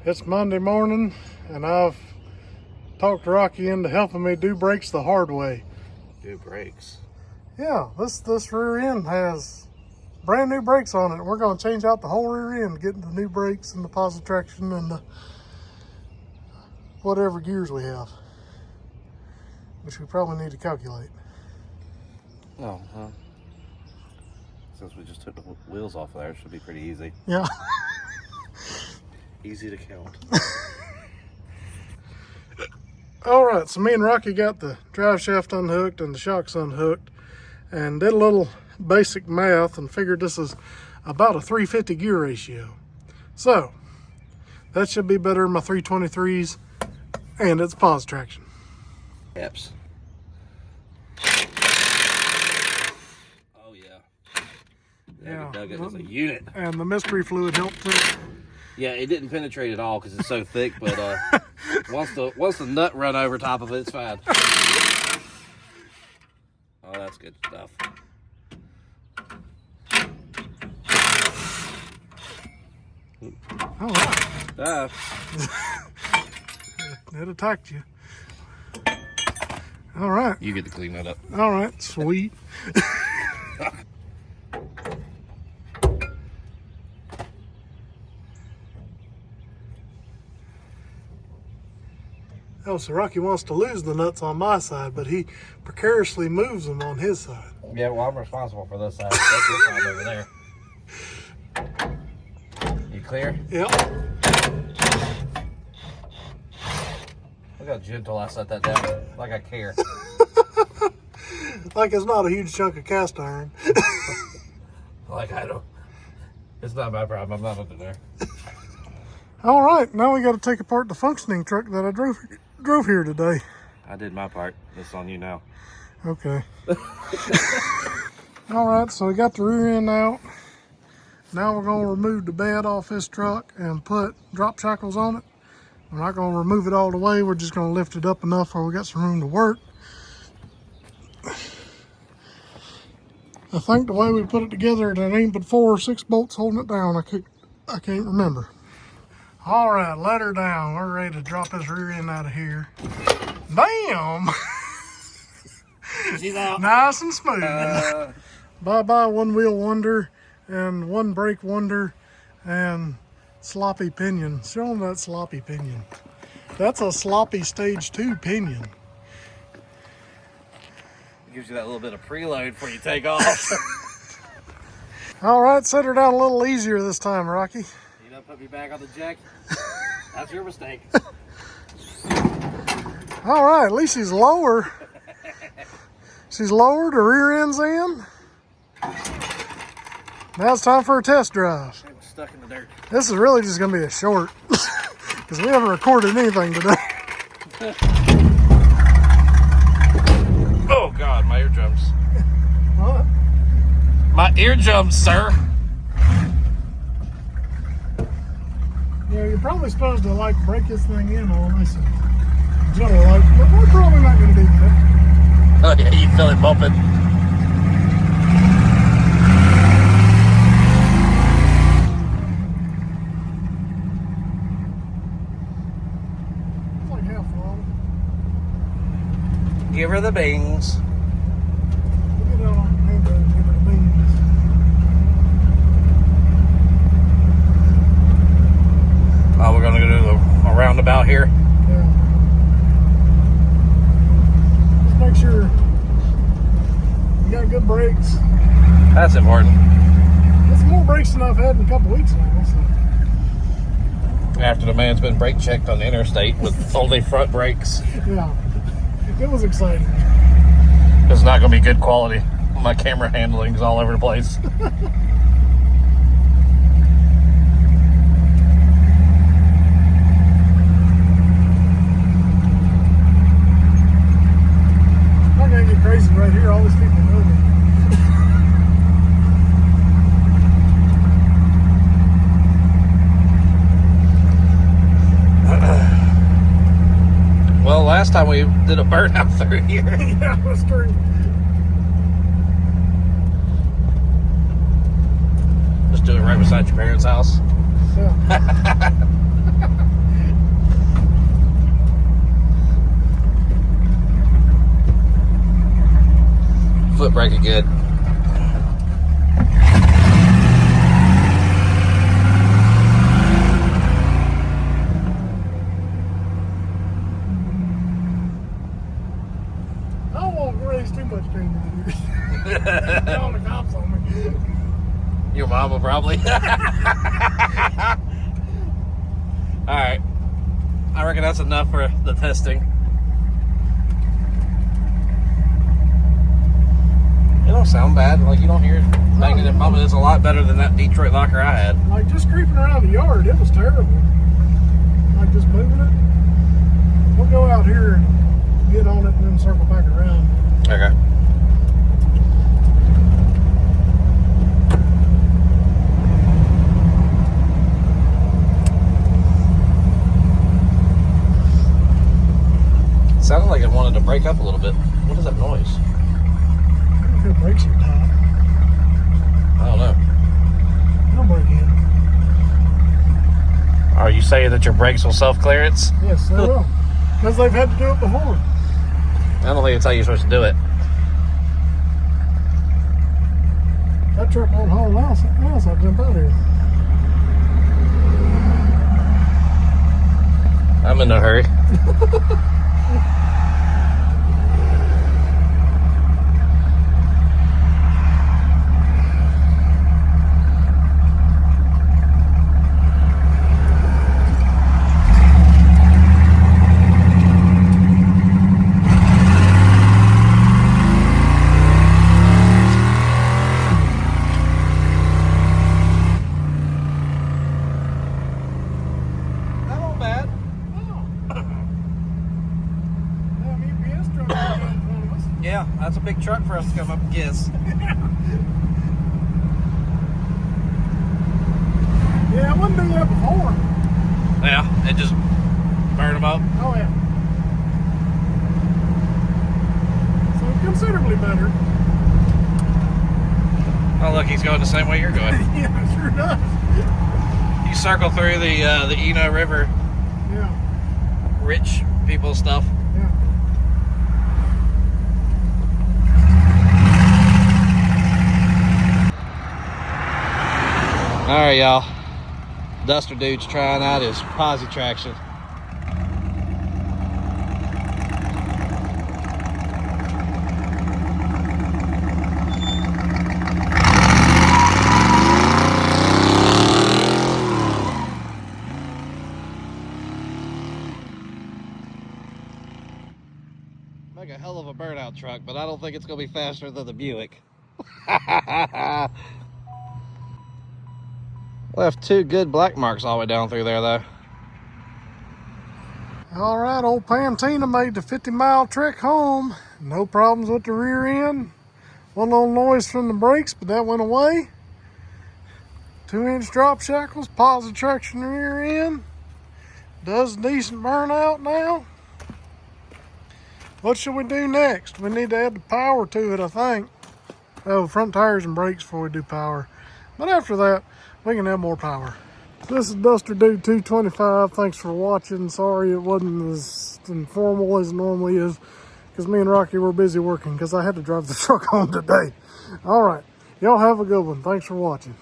It's Monday morning, and I've talked Rocky into helping me do brakes the hard way. Do brakes? Yeah, this rear end has brand new brakes on it. We're going to change out the whole rear end, getting the new brakes and the positive traction and the whatever gears we have, which we probably need to calculate. Oh, huh. Since we just took the wheels off of there, it should be pretty easy. Yeah. Easy to count. All right, so me and Rocky got the drive shaft unhooked and the shocks unhooked and did a little basic math and figured this is about a 350 gear ratio. So that should be better than my 323s, and it's pause traction. Eps. Oh yeah. Yeah. Dug it as a unit. And the mystery fluid helped too. Yeah, it didn't penetrate at all because it's so thick, but once the nut run over top of it, it's fine. Oh, that's good stuff. All right. It attacked you. All right. You get to clean that up. All right, sweet. Oh, so Rocky wants to lose the nuts on my side, but he precariously moves them on his side. Yeah, well, I'm responsible for this side. That's your side over there. You clear? Yep. Look how gentle I set that down. Like I care. Like it's not a huge chunk of cast iron. Like I don't. It's not my problem. I'm not under there. All right, now we got to take apart the functioning truck that I drove here today. I did my part. It's on you now. Okay. All right, so we got the rear end out. Now we're going to remove the bed off this truck and put drop shackles on it. We're not going to remove it all the way. We're just going to lift it up enough where we got some room to work. I think the way we put it together, it ain't but 4 or 6 bolts holding it down. I can't remember. All right, let her down. We're ready to drop this rear end out of here. Damn! She's out. Nice and smooth. Bye-bye one wheel wonder and one brake wonder and sloppy pinion. Show them that sloppy pinion. That's a sloppy stage 2 pinion. It gives you that little bit of preload before you take off. All right, set her down a little easier this time, Rocky. You don't put me back on the jack. That's your mistake. All right, at least she's lower. She's lowered, her rear end's in. Now it's time for a test drive. I'm stuck in the dirt. This is really just gonna be a short, because we haven't recorded anything today. Oh God, my eardrums. What? My eardrums, sir. Yeah, you're probably supposed to like break this thing in on this. But we're probably not gonna do that. Oh yeah, you feel it bumping. It's like half throttle. Give her the bings. We'll get out on the main road and give her the beans. Oh, we're gonna go do a roundabout here. Yeah. Just make sure you got good brakes. That's important. That's more brakes than I've had in a couple weeks now. So. After the man's been brake checked on the interstate with only front brakes. Yeah, it was exciting. It's not gonna be good quality. My camera handling's all over the place. I'm gonna get crazy right here. All these people know me. Well, last time we did a burnout through here. Yeah, that's true. Just do it right beside your parents' house. Yeah. brake it good. I won't raise too much cream around here. Calling the cops on me. Your mama probably. Alright. I reckon that's enough for the testing. It don't sound bad. Like, you don't hear it banging and bumping. It's a lot better than that Detroit locker I had. Like, just creeping around the yard, it was terrible. Like, just moving it. We'll go out here and get on it and then circle back around. Okay. Sounded like it wanted to break up a little bit. What is that noise? I don't feel brakes are tight. I don't know. They'll break in. Are you saying that your brakes will self-clearance? Yes, they will. Because they've had to do it before. I don't think it's how you're supposed to do it. That truck won't haul else, I'll jump out here. I'm in no hurry. Yeah, that's a big truck for us to come up and kiss. Yeah, I wouldn't do that before. Yeah, it just burned them up. Oh, yeah. So considerably better. Oh, look, he's going the same way you're going. Yeah, it sure does. You circle through the Eno River. Yeah. Rich people stuff. Yeah. All right, y'all. Duster dude's trying out his posi traction. Make a hell of a burnout truck, but I don't think it's gonna be faster than the Buick. Left two good black marks all the way down through there, though. All right, old Pantina made the 50-mile trek home. No problems with the rear end. One little noise from the brakes, but that went away. 2-inch drop shackles, positive traction rear end. Does decent burnout now. What should we do next? We need to add the power to it, I think. Oh, front tires and brakes before we do power. But after that, we can have more power. This is Duster Dude 225. Thanks for watching. Sorry it wasn't as informal as it normally is, because me and Rocky were busy working because I had to drive the truck home today. All right, y'all have a good one. Thanks for watching.